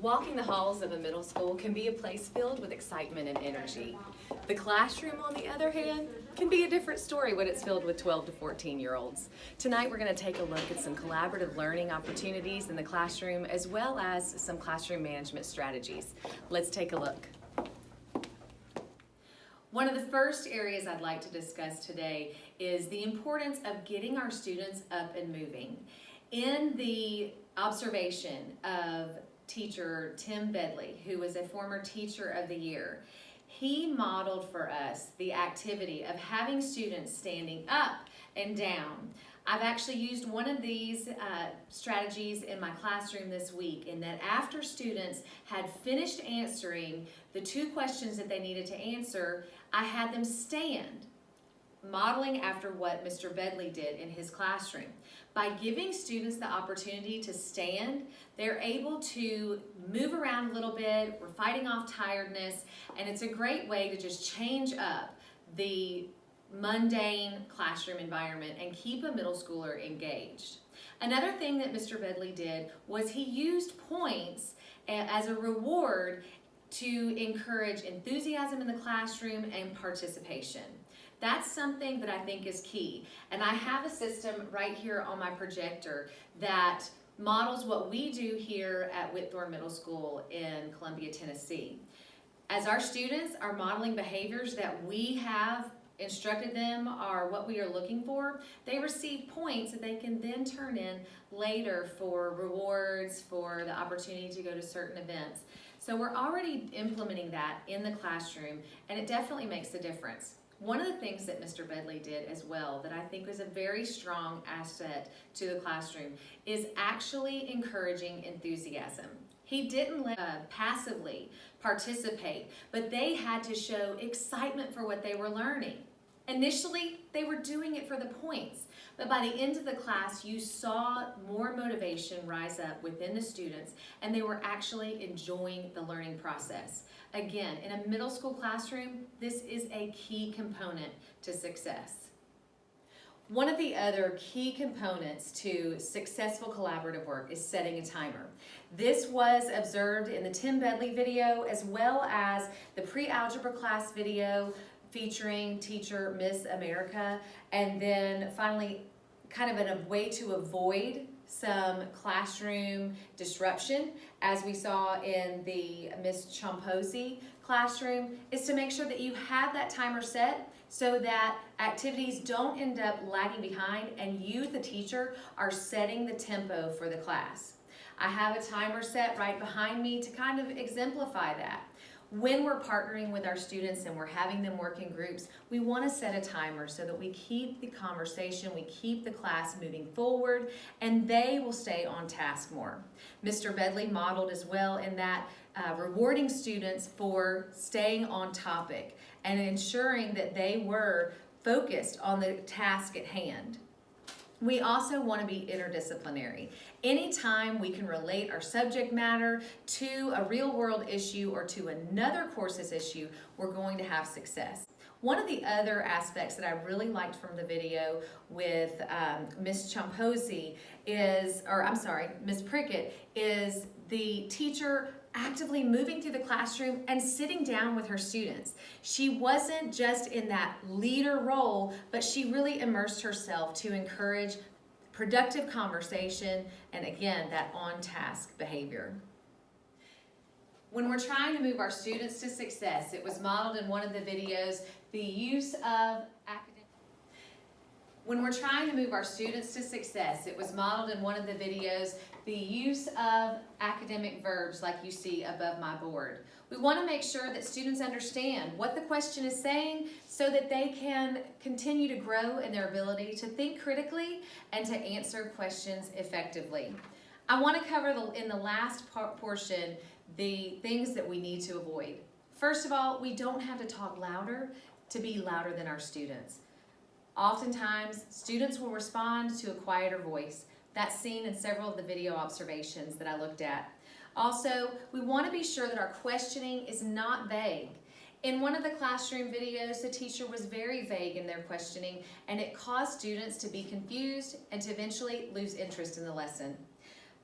Walking the halls of a middle school can be a place filled with excitement and energy. The classroom, on the other hand, can be a different story when it's filled with 12 to 14-year-olds. Tonight we're going to take a look at some collaborative learning opportunities in the classroom as well as some classroom management strategies. Let's take a look. One of the first areas I'd like to discuss today is the importance of getting our students up and moving. In the observation of teacher Tim Bedley, who was a former Teacher of the Year, he modeled for us the activity of having students standing up and down. I've actually used one of these strategies in my classroom this week, in that after students had finished answering the 2 questions that they needed to answer, I had them stand, modeling after what Mr. Bedley did in his classroom. By giving students the opportunity to stand, they're able to move around a little bit, we're fighting off tiredness, and it's a great way to just change up the mundane classroom environment and keep a middle schooler engaged. Another thing that Mr. Bedley did was he used points as a reward to encourage enthusiasm in the classroom and participation. That's something that I think is key. And I have a system right here on my projector that models what we do here at Whitthorne Middle School in Columbia, Tennessee. As our students are modeling behaviors that we have instructed them are what we are looking for, they receive points that they can then turn in later for rewards, for the opportunity to go to certain events. So we're already implementing that in the classroom, and it definitely makes a difference. One of the things that Mr. Bedley did as well that I think was a very strong asset to the classroom is actually encouraging enthusiasm. He didn't passively participate, but they had to show excitement for what they were learning. Initially, they were doing it for the points, but by the end of the class, you saw more motivation rise up within the students, and they were actually enjoying the learning process. Again, in a middle school classroom, this is a key component to success. One of the other key components to successful collaborative work is setting a timer. This was observed in the Tim Bedley video as well as the pre-algebra class video featuring teacher Miss America, and then finally kind of a way to avoid some classroom disruption, as we saw in the Miss Chomposi classroom, is to make sure that you have that timer set so that activities don't end up lagging behind and you, the teacher, are setting the tempo for the class. I have a timer set right behind me to kind of exemplify that. When we're partnering with our students and we're having them work in groups, we want to set a timer so that we keep the conversation, we keep the class moving forward, and they will stay on task more. Mr. Bedley modeled as well in that rewarding students for staying on topic and ensuring that they were focused on the task at hand. We also want to be interdisciplinary. Anytime we can relate our subject matter to a real-world issue or to another course's issue, we're going to have success. One of the other aspects that I really liked from the video with Miss Chomposi Miss Prickett, is the teacher actively moving through the classroom and sitting down with her students. She wasn't just in that leader role, but she really immersed herself to encourage productive conversation and, again, that on-task behavior. When we're trying to move our students to success, it was modeled in one of the videos, the use of When we're trying to move our students to success, it was modeled in one of the videos, the use of academic verbs like you see above my board. We want to make sure that students understand what the question is saying so that they can continue to grow in their ability to think critically and to answer questions effectively. I want to cover in the last portion the things that we need to avoid. First of all, we don't have to talk louder to be louder than our students. Oftentimes, students will respond to a quieter voice. That's seen in several of the video observations that I looked at. Also, we want to be sure that our questioning is not vague. In one of the classroom videos, the teacher was very vague in their questioning, and it caused students to be confused and to eventually lose interest in the lesson.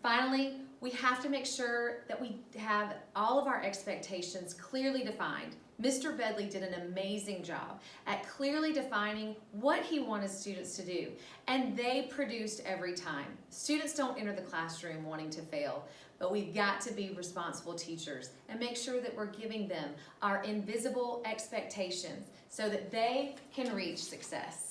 Finally, we have to make sure that we have all of our expectations clearly defined. Mr. Bedley did an amazing job at clearly defining what he wanted students to do, and they produced every time. Students don't enter the classroom wanting to fail, but we've got to be responsible teachers and make sure that we're giving them our invisible expectations so that they can reach success.